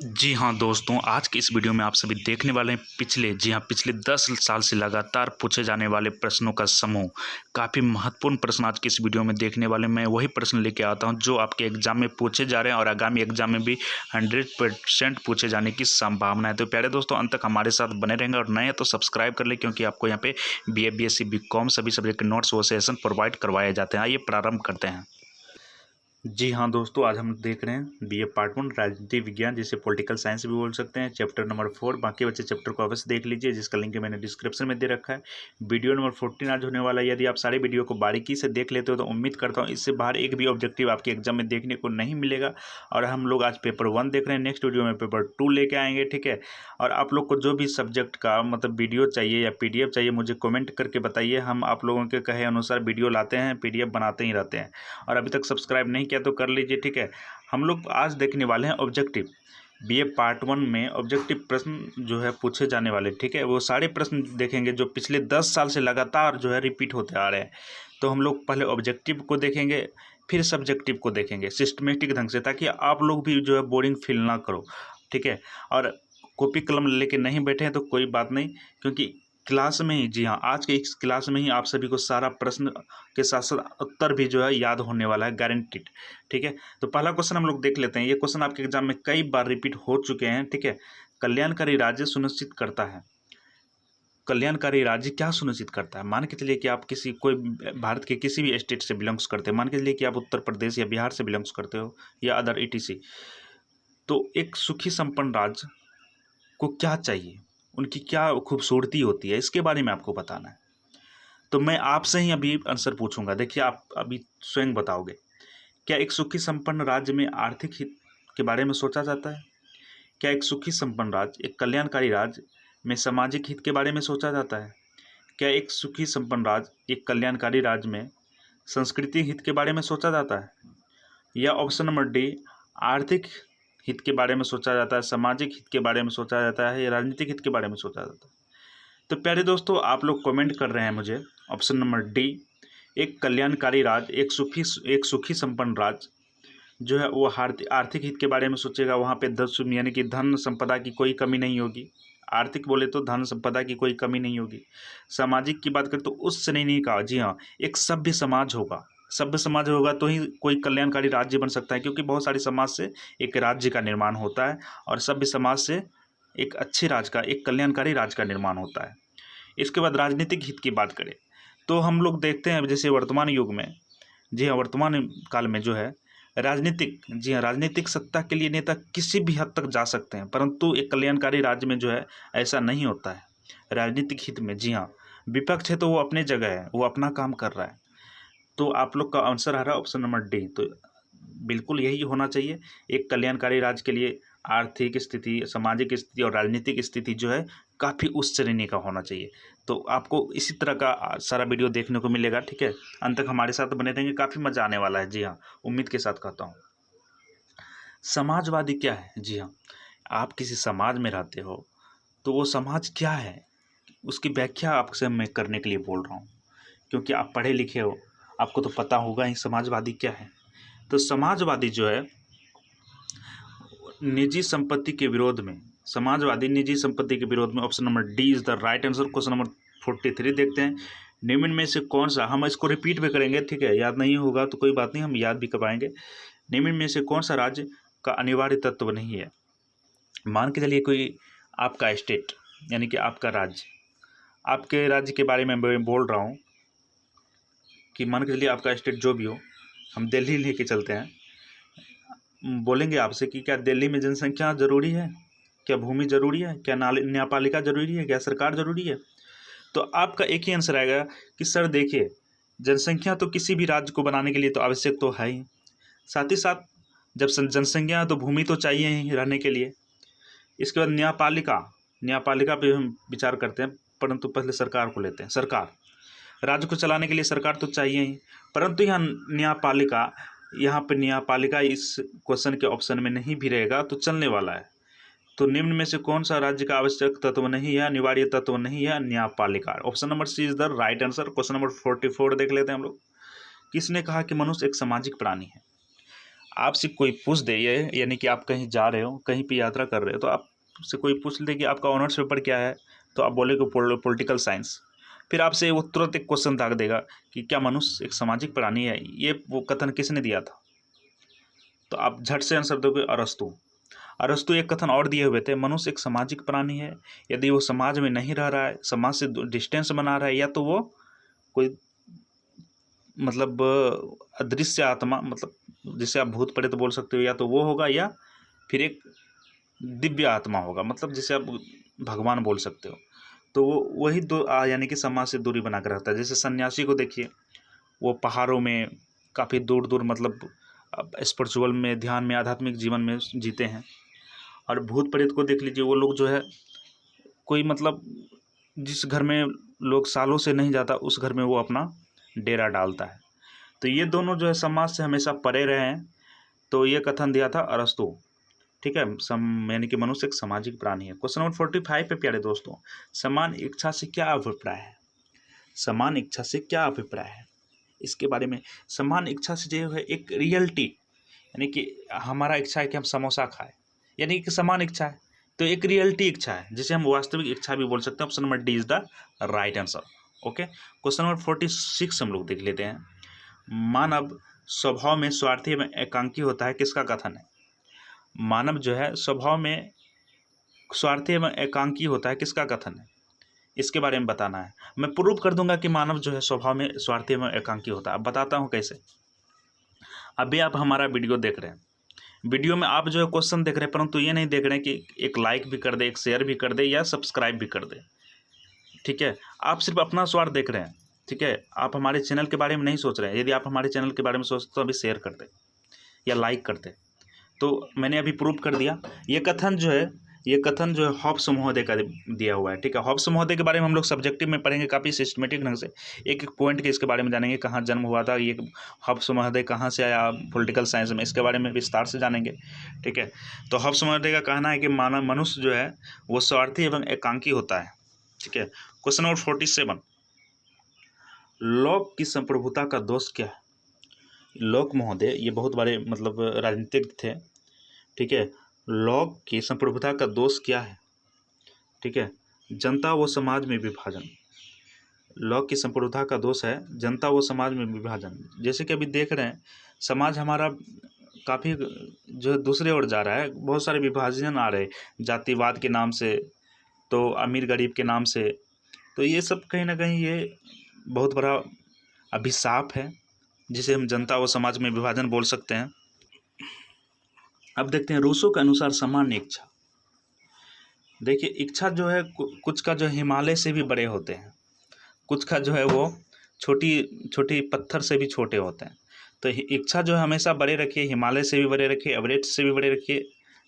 जी हाँ दोस्तों, आज की इस वीडियो में आप सभी देखने वाले हैं पिछले 10 साल से लगातार पूछे जाने वाले प्रश्नों का समूह। काफ़ी महत्वपूर्ण प्रश्न आज की इस वीडियो में देखने वाले। मैं वही प्रश्न लेके आता हूं जो आपके एग्जाम में पूछे जा रहे हैं और आगामी एग्जाम में भी 100% पूछे जाने की संभावना है। तो प्यारे दोस्तों, अंत तक हमारे साथ बने रहेंगे और नए हैं तो सब्सक्राइब कर ले, क्योंकि आपको यहाँ पे BA BSc BCom सभी सब्जेक्ट के नोट्स वो सेशन प्रोवाइड करवाए जाते हैं। आइए प्रारंभ करते हैं। जी हाँ दोस्तों, आज हम देख रहे हैं BA पार्ट 1 राजनीति विज्ञान, जिसे पॉलिटिकल साइंस भी बोल सकते हैं, चैप्टर नंबर 4। बाकी बच्चे चैप्टर को अवश्य देख लीजिए, जिसका लिंक मैंने डिस्क्रिप्शन में दे रखा है। वीडियो नंबर 14 आज होने वाला है। यदि आप सारे वीडियो को बारीकी से देख लेते हो तो उम्मीद करता हूँ इससे बाहर एक भी ऑब्जेक्टिव आपके एग्जाम में देखने को नहीं मिलेगा। और हम लोग आज पेपर 1 देख रहे हैं, नेक्स्ट वीडियो में पेपर 2 लेके आएंगे, ठीक है। और आप लोग को जो भी सब्जेक्ट का मतलब वीडियो चाहिए या PDF चाहिए, मुझे कमेंट करके बताइए। हम आप लोगों के कहे अनुसार वीडियो लाते हैं, PDF बनाते ही रहते हैं। और अभी तक सब्सक्राइब नहीं किया तो कर लीजिए, ठीक है। हम लोग आज देखने वाले हैं ऑब्जेक्टिव। BA पार्ट 1 में ऑब्जेक्टिव प्रश्न जो है पूछे जाने वाले, ठीक है। वो सारे प्रश्न देखेंगे जो पिछले 10 साल से लगातार जो है रिपीट होते आ रहे हैं। तो हम लोग पहले ऑब्जेक्टिव को देखेंगे, फिर सब्जेक्टिव को देखेंगे सिस्टमेटिक ढंग से, ताकि आप लोग भी जो है बोरिंग फील ना करो, ठीक है। और कॉपी कलम लेके नहीं बैठे हैं तो कोई बात नहीं, क्योंकि क्लास में ही, जी हाँ, आज के इस क्लास में ही आप सभी को सारा प्रश्न के साथ साथ उत्तर भी जो है याद होने वाला है, गारंटीड, ठीक है। तो पहला क्वेश्चन हम लोग देख लेते हैं। ये क्वेश्चन आपके एग्जाम में कई बार रिपीट हो चुके हैं, ठीक है। कल्याणकारी राज्य सुनिश्चित करता है। कल्याणकारी राज्य क्या सुनिश्चित करता है? मान के चलिए कि आप कोई भारत के किसी भी स्टेट से बिलोंग्स करते हैं। मान के चलिए कि आप उत्तर प्रदेश या बिहार से बिलोंग्स करते हो, या अदर ETC। तो एक सुखी संपन्न राज्य को क्या चाहिए, उनकी क्या खूबसूरती होती है, इसके बारे में आपको बताना है। तो मैं आपसे ही अभी आंसर पूछूंगा, देखिए आप अभी स्वयं बताओगे। क्या एक सुखी संपन्न राज्य में आर्थिक हित के बारे में सोचा जाता है? क्या एक सुखी संपन्न राज्य, एक कल्याणकारी राज्य में सामाजिक हित के बारे में सोचा जाता है? क्या एक सुखी संपन्न राज्य, एक कल्याणकारी राज्य में संस्कृति हित के बारे में सोचा जाता है? या ऑप्शन नंबर D, आर्थिक हित के बारे में सोचा जाता है, सामाजिक हित के बारे में सोचा जाता है, या राजनीतिक हित के बारे में सोचा जाता है? तो प्यारे दोस्तों, आप लोग कमेंट कर रहे हैं मुझे ऑप्शन नंबर D, एक कल्याणकारी राज्य, एक सुखी संपन्न राज्य जो है वो आर्थिक हित के बारे में सोचेगा। वहाँ पे यानी कि धन संपदा की कोई कमी नहीं होगी। आर्थिक बोले तो धन संपदा की कोई कमी नहीं होगी। सामाजिक की बात करें तो उस श्रेणी का, जी हाँ, एक सभ्य समाज होगा। सभ्य समाज होगा तो ही कोई कल्याणकारी राज्य बन सकता है, क्योंकि बहुत सारे समाज से एक राज्य का निर्माण होता है, और सभ्य समाज से एक अच्छे राज्य का, एक कल्याणकारी राज्य का निर्माण होता है। इसके बाद राजनीतिक हित की बात करें तो हम लोग देखते हैं, जैसे वर्तमान युग में, जी हाँ, वर्तमान काल में जो है राजनीतिक, जी हाँ, राजनीतिक सत्ता के लिए नेता किसी भी हद तक जा सकते हैं, परंतु एक कल्याणकारी राज्य में जो है ऐसा नहीं होता है। राजनीतिक हित में, जी हाँ, विपक्ष है तो वो अपने जगह है, वो अपना काम कर रहा है। तो आप लोग का आंसर आ रहा है ऑप्शन नंबर D। तो बिल्कुल यही होना चाहिए। एक कल्याणकारी राज्य के लिए आर्थिक स्थिति, सामाजिक स्थिति और राजनीतिक स्थिति जो है काफ़ी उच्च श्रेणी का होना चाहिए। तो आपको इसी तरह का सारा वीडियो देखने को मिलेगा, ठीक है। अंत तक हमारे साथ बने रहेंगे, काफ़ी मज़ा आने वाला है, जी हाँ, उम्मीद के साथ कहता हूँ। समाजवादी क्या है? जी हाँ, आप किसी समाज में रहते हो तो वो समाज क्या है, उसकी व्याख्या आपसे मैं करने के लिए बोल रहा हूँ, क्योंकि आप पढ़े लिखे हो, आपको तो पता होगा ही समाजवादी क्या है। तो समाजवादी जो है निजी संपत्ति के विरोध में, समाजवादी निजी संपत्ति के विरोध में, option number D is the right answer. Question number 43 देखते हैं। निम्न में से कौन सा, हम इसको रिपीट भी करेंगे, ठीक है, याद नहीं होगा तो कोई बात नहीं, हम याद भी करवाएंगे। निम्न में से कौन सा राज्य का अनिवार्य तत्व नहीं है? मान के चलिए कोई आपका स्टेट, यानी कि आपका राज्य, आपके राज्य के बारे में मैं बोल रहा हूँ कि मान के चलिए आपका स्टेट जो भी हो, हम दिल्ली लेके चलते हैं। बोलेंगे आपसे कि क्या दिल्ली में जनसंख्या ज़रूरी है, क्या भूमि ज़रूरी है, क्या न्यायपालिका ज़रूरी है, क्या सरकार ज़रूरी है? तो आपका एक ही आंसर आएगा कि सर देखिए, जनसंख्या तो किसी भी राज्य को बनाने के लिए तो आवश्यक तो है ही, साथ ही साथ जब जनसंख्या है तो भूमि तो चाहिए ही रहने के लिए। इसके बाद न्यायपालिका, न्यायपालिका पे हम विचार करते हैं, परंतु पहले सरकार को लेते हैं। सरकार, राज्य को चलाने के लिए सरकार तो चाहिए ही, परंतु यहाँ न्यायपालिका, यहाँ पे न्यायपालिका इस क्वेश्चन के ऑप्शन में नहीं भी रहेगा तो चलने वाला है। तो निम्न में से कौन सा राज्य का आवश्यक तत्व नहीं है, अनिवार्य तत्व नहीं है? न्यायपालिका। Option number C is the right answer. Question number 44 देख लेते हैं हम लोग। किसने कहा कि मनुष्य एक सामाजिक प्राणी है? आपसे कोई पूछ दे, ये यानी कि आप कहीं जा रहे हो, कहीं पे यात्रा कर रहे हो, तो आपसे कोई पूछ ले कि आपका ऑनर्स पेपर क्या है, तो आप बोलेगे पॉलिटिकल साइंस। फिर आपसे वो तुरंत एक क्वेश्चन दाग देगा कि क्या मनुष्य एक सामाजिक प्राणी है, ये वो कथन किसने दिया था? तो आप झट से आंसर दोगे अरस्तु। अरस्तु एक कथन और दिए हुए थे, मनुष्य एक सामाजिक प्राणी है, यदि वो समाज में नहीं रह रहा है, समाज से डिस्टेंस बना रहा है, या तो वो कोई मतलब अदृश्य आत्मा, मतलब जिसे आप भूत प्रेत बोल सकते हो, या तो वो होगा, या फिर एक दिव्य आत्मा होगा, मतलब जिसे आप भगवान बोल सकते हो। तो वो वही दो यानी कि समाज से दूरी बना कर रखता है। जैसे सन्यासी को देखिए, वो पहाड़ों में काफ़ी दूर दूर मतलब स्पिरिचुअल में, ध्यान में, आध्यात्मिक जीवन में जीते हैं। और भूत प्रेत को देख लीजिए, वो लोग जो है कोई मतलब जिस घर में लोग सालों से नहीं जाता, उस घर में वो अपना डेरा डालता है। तो ये दोनों जो है समाज से हमेशा परे रहे हैं। तो ये कथन दिया था अरस्तु, ठीक है। यानी कि मनुष्य एक सामाजिक प्राणी है। क्वेश्चन नंबर 45 पे प्यारे दोस्तों, समान इच्छा से क्या अभिप्राय है? समान इच्छा से क्या अभिप्राय है इसके बारे में? समान इच्छा से जो है एक रियलिटी, यानी कि हमारा इच्छा है कि हम समोसा खाएं, यानी कि समान इच्छा है, तो एक रियलिटी इच्छा है जिसे हम वास्तविक इच्छा भी बोल सकते हैं। Option number D is the right answer. Okay, question number 46 हम लोग देख लेते हैं। मानव स्वभाव में स्वार्थी एवं एकांकी होता है, किसका कथन है? मानव जो है स्वभाव में स्वार्थी एवं एकांकी होता है, किसका कथन है? इसके बारे में बताना है। मैं प्रूव कर दूंगा कि मानव जो है स्वभाव में स्वार्थी एवं एकांकी होता है। अब बताता हूँ कैसे। अभी आप हमारा वीडियो देख रहे हैं, वीडियो में आप जो है क्वेश्चन देख रहे हैं, परंतु ये नहीं देख रहे हैं कि एक लाइक भी कर दे, एक शेयर भी कर दे, या सब्सक्राइब भी कर दे, ठीक है। आप सिर्फ अपना स्वार्थ देख रहे हैं, ठीक है। आप हमारे चैनल के बारे में नहीं सोच रहे हैं। यदि आप हमारे चैनल के बारे में सोचते तो अभी शेयर करते या लाइक करते। तो मैंने अभी प्रूव कर दिया। ये कथन जो है हॉब्स महोदय का दिया हुआ है, ठीक है। हॉब्स महोदय के बारे में हम लोग सब्जेक्टिव में पढ़ेंगे, काफ़ी सिस्टमेटिक ढंग से एक एक पॉइंट के इसके बारे में जानेंगे, कहाँ जन्म हुआ था, ये हॉब्स महोदय कहाँ से आया पॉलिटिकल साइंस में, इसके बारे में विस्तार से जानेंगे, ठीक है। तो हॉब्स महोदय का कहना है कि मानव मनुष्य जो है वो स्वार्थी एवं एकांकी होता है, ठीक है। क्वेश्चन नंबर 47, लॉक की संप्रभुता का दोष क्या है? लॉक महोदय ये बहुत बड़े मतलब राजनीतिज्ञ थे, ठीक है। लॉक की संप्रभुता का दोष क्या है? ठीक है, जनता व समाज में विभाजन। लॉक की संप्रभुता का दोष है जनता व समाज में विभाजन। जैसे कि अभी देख रहे हैं समाज हमारा काफ़ी जो है दूसरे ओर जा रहा है, बहुत सारे विभाजन आ रहे हैं जातिवाद के नाम से, तो अमीर गरीब के नाम से। तो ये सब कहीं ना कहीं ये बहुत बड़ा अभिशाप है, जिसे हम जनता व समाज में विभाजन बोल सकते हैं। अब देखते हैं रूसो के अनुसार सामान्य इच्छा। देखिए इच्छा जो है कुछ का जो हिमालय से भी बड़े होते हैं, कुछ का जो है वो छोटी छोटी पत्थर से भी छोटे होते हैं। तो इच्छा जो है हमेशा बड़े रखिए, हिमालय से भी बड़े रखिए, एवरेस्ट से भी बड़े रखिए,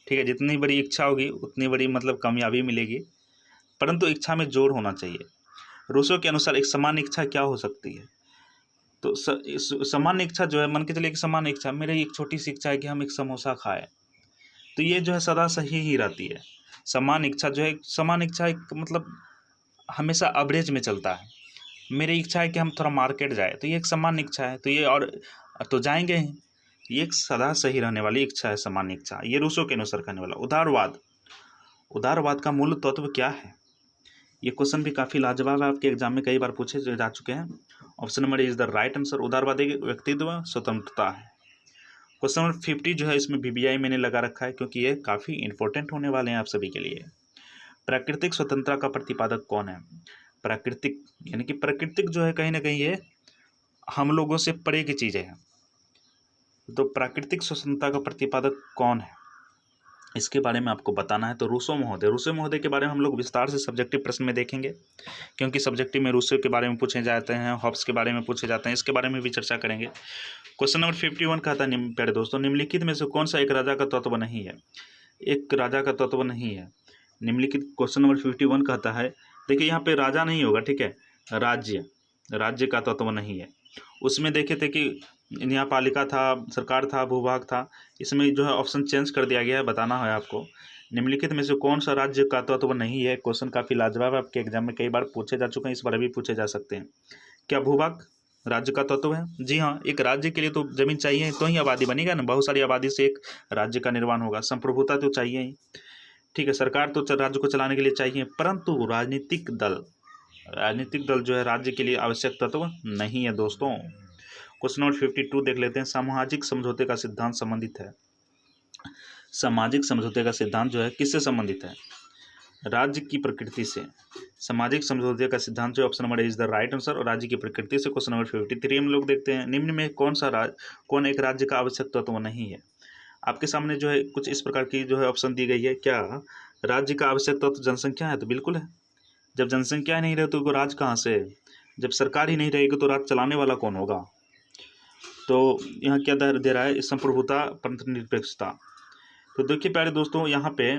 ठीक है। जितनी बड़ी इच्छा होगी उतनी बड़ी मतलब कामयाबी मिलेगी, परंतु इच्छा में जोर होना चाहिए। रूसो के अनुसार एक सामान्य इच्छा क्या हो सकती है? तो सामान्य इच्छा जो है, मन के चलिए कि सामान्य इच्छा, मेरी एक छोटी सी इच्छा है कि हम एक समोसा खाएं, तो ये जो है सदा सही ही रहती है। सामान्य इच्छा जो है, सामान्य इच्छा एक मतलब हमेशा एवरेज में चलता है। मेरी इच्छा है कि हम थोड़ा मार्केट जाए, तो ये एक सामान्य इच्छा है, तो ये और तो जाएंगे ही, ये एक सदा सही रहने वाली इच्छा है, सामान्य इच्छा। ये रूसो के अनुसार कहने वाला। उदारवाद, उदारवाद का मूल तत्व क्या है? ये क्वेश्चन भी काफ़ी लाजवाब है, आपके एग्जाम में कई बार पूछे जा चुके हैं। Option number is the right answer. उदारवाद एक व्यक्तित्व स्वतंत्रता है। क्वेश्चन नंबर 50 जो है इसमें VBI मैंने लगा रखा है, क्योंकि ये काफ़ी इंपॉर्टेंट होने वाले हैं आप सभी के लिए। प्राकृतिक स्वतंत्रता का प्रतिपादक कौन है? प्राकृतिक यानी कि प्राकृतिक जो है कहीं ना कहीं ये हम लोगों से परे की चीज़ें हैं। तो प्राकृतिक स्वतंत्रता का प्रतिपादक कौन है, इसके बारे में आपको बताना है। तो रूसो महोदय, रूसो महोदय के बारे में हम लोग विस्तार से सब्जेक्टिव प्रश्न में देखेंगे, क्योंकि सब्जेक्टिव में रूसो के बारे में पूछे जाते हैं, हॉब्स के बारे में पूछे जाते हैं, इसके बारे में भी चर्चा करेंगे। क्वेश्चन नंबर 51 कहता है, प्यारे दोस्तों, निम्नलिखित में से कौन सा एक राजा का तत्व नहीं है? एक राजा का तत्व नहीं है। निम्नलिखित क्वेश्चन नंबर 51 कहता है, देखिए यहाँ पे राजा नहीं होगा, ठीक है, राज्य, राज्य का तत्व नहीं है। उसमें देखे थे कि न्यायपालिका था, सरकार था, भूभाग था, इसमें जो है ऑप्शन चेंज कर दिया गया है, बताना है आपको। निम्नलिखित में से कौन सा राज्य का तत्व नहीं है? क्वेश्चन काफ़ी लाजवाब है, आपके एग्जाम में कई बार पूछे जा चुके हैं, इस बार भी पूछे जा सकते हैं। क्या भूभाग? राज्य का तत्व है। जी हाँ, एक राज्य के लिए तो जमीन चाहिए तो ही आबादी बनेगा ना, बहुत सारी आबादी से एक राज्य का निर्माण होगा। संप्रभुता तो चाहिए ही, ठीक है। सरकार तो राज्य को चलाने के लिए चाहिए, परंतु राजनीतिक दल जो है राज्य के लिए आवश्यक तत्व नहीं है दोस्तों। क्वेश्चन नंबर 52 देख लेते हैं। सामाजिक समझौते का सिद्धांत संबंधित है। सामाजिक समझौते का सिद्धांत जो है किससे संबंधित है? राज्य की प्रकृति से। सामाजिक समझौते का सिद्धांत जो option number is the right answer, और राज्य की प्रकृति से। क्वेश्चन नंबर 53 हम लोग देखते हैं, निम्न में कौन एक राज्य का आवश्यक तत्व नहीं है? आपके सामने जो है कुछ इस प्रकार की जो है ऑप्शन दी गई है। क्या राज्य का आवश्यक तत्व जनसंख्या है? तो बिल्कुल है। जब जनसंख्या नहीं रहे तो राज कहाँ से? जब सरकार ही नहीं रहेगी तो राज चलाने वाला कौन होगा? तो यहाँ क्या दे रहा है? संप्रभुता, परंतु निरपेक्षता। तो देखिए प्यारे दोस्तों, यहाँ पे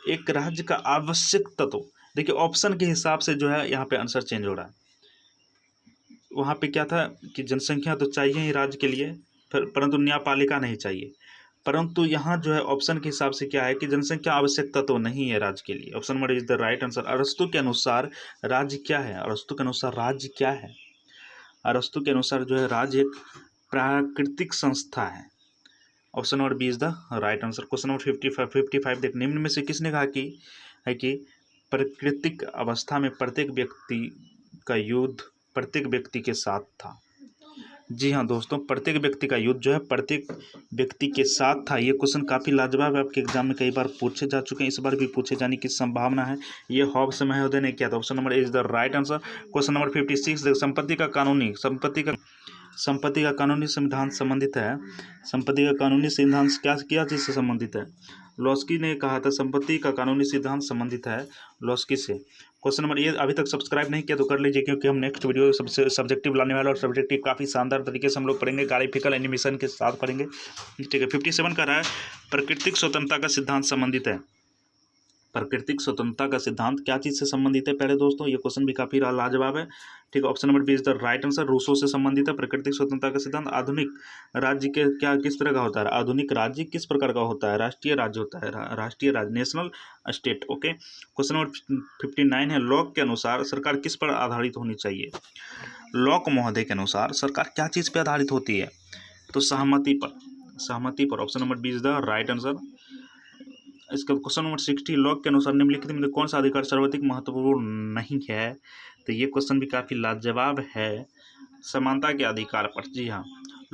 एक राज्य का आवश्यक तत्व, देखिए ऑप्शन के हिसाब से जो है यहाँ पे आंसर चेंज हो रहा है। वहाँ पे क्या था कि जनसंख्या तो चाहिए ही राज्य के लिए, परंतु न्यायपालिका नहीं चाहिए। परंतु यहाँ जो है ऑप्शन के हिसाब से क्या है कि जनसंख्या आवश्यक तत्व नहीं है राज्य के लिए। Option number is the right answer. अरस्तु के अनुसार राज्य क्या है? अरस्तु के अनुसार राज्य क्या है? अरस्तु के अनुसार जो है राज्य एक प्राकृतिक संस्था है। Option number b is the right answer. Question number 55 देख, निम्न में से किसने कहा कि प्राकृतिक अवस्था में प्रत्येक व्यक्ति का युद्ध प्रत्येक व्यक्ति के साथ था? जी हाँ दोस्तों, प्रत्येक व्यक्ति का युद्ध जो है प्रत्येक व्यक्ति के साथ था। ये क्वेश्चन काफ़ी लाजवाब है, आपके एग्जाम में कई बार पूछे जा चुके हैं, इस बार भी पूछे जाने की संभावना है। ये हॉब्स महोदय ने किया था। Option number is the right answer. Question number 56 देख, संपत्ति का कानूनी सिद्धांत संबंधित है। संपत्ति का कानूनी सिद्धांत क्या चीज़ से संबंधित है? लॉस्की ने कहा था संपत्ति का कानूनी सिद्धांत संबंधित है लॉस्की से। क्वेश्चन नंबर, ये अभी तक सब्सक्राइब नहीं किया तो कर लीजिए, क्योंकि हम नेक्स्ट वीडियो सबसे सब्जेक्टिव लाने वाले, और सब्जेक्टिव काफ़ी शानदार तरीके से हम लोग पढ़ेंगे, ग्राफिकल एनिमेशन के साथ पढ़ेंगे, ठीक है। 57 का रहा है, प्राकृतिक स्वतंत्रता का सिद्धांत संबंधित है। प्राकृतिक स्वतंत्रता का सिद्धांत क्या चीज़ से संबंधित है प्यारे दोस्तों? ये क्वेश्चन भी काफ़ी लाजवाब है, ठीक है। Option number b is the right answer. Rousseau से संबंधित है प्राकृतिक स्वतंत्रता का सिद्धांत। आधुनिक राज्य के किस तरह का होता है? आधुनिक राज्य किस प्रकार का होता है? राष्ट्रीय राज्य होता है, राष्ट्रीय राज्य, national state, okay. Question number 59 है, लॉक के अनुसार सरकार किस पर आधारित होनी चाहिए? लॉक महोदय के अनुसार सरकार क्या चीज़ पर आधारित होती है? तो सहमति पर। Option number b is the right answer. इसका क्वेश्चन नंबर 60, लॉक के अनुसार निम्नलिखित में कौन सा अधिकार सर्वाधिक महत्वपूर्ण नहीं है? तो ये क्वेश्चन भी काफ़ी लाजवाब है। समानता के अधिकार पर। जी हाँ,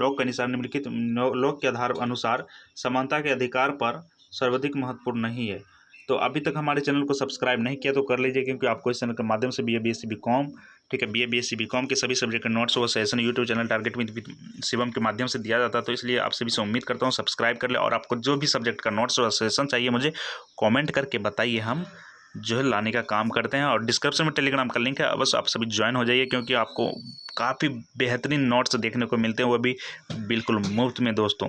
लॉक के अनुसार निम्नलिखित लॉक के आधार अनुसार समानता के अधिकार पर सर्वाधिक महत्वपूर्ण नहीं है। तो अभी तक हमारे चैनल को सब्सक्राइब नहीं किया तो कर लीजिए, क्योंकि आपको इस चैनल के माध्यम से BA BSc BCom, ठीक है, BA BSc BCom के सभी सब्जेक्ट के नोट्स और session YouTube channel target with Shivam के माध्यम से दिया जाता है। तो इसलिए आप सभी से उम्मीद करता हूँ सब्सक्राइब कर ले, और आपको जो भी सब्जेक्ट का नोट्स और सेशन चाहिए मुझे कॉमेंट करके बताइए, हम जो है लाने का काम करते हैं। और डिस्क्रिप्शन में टेलीग्राम का लिंक है, अवश्य आप सभी ज्वाइन हो जाइए, क्योंकि आपको काफ़ी बेहतरीन नोट्स देखने को मिलते हैं, वो भी बिल्कुल मुफ्त में दोस्तों।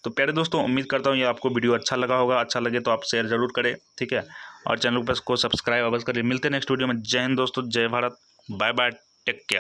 तो प्यारे दोस्तों, उम्मीद करता हूँ ये आपको वीडियो अच्छा लगा होगा। अच्छा लगे तो आप शेयर जरूर करें, ठीक है, और चैनल को सब्सक्राइब अवश्य करिए। मिलते हैं नेक्स्ट वीडियो में। जय हिंद दोस्तों, जय Bharat, bye bye, take care.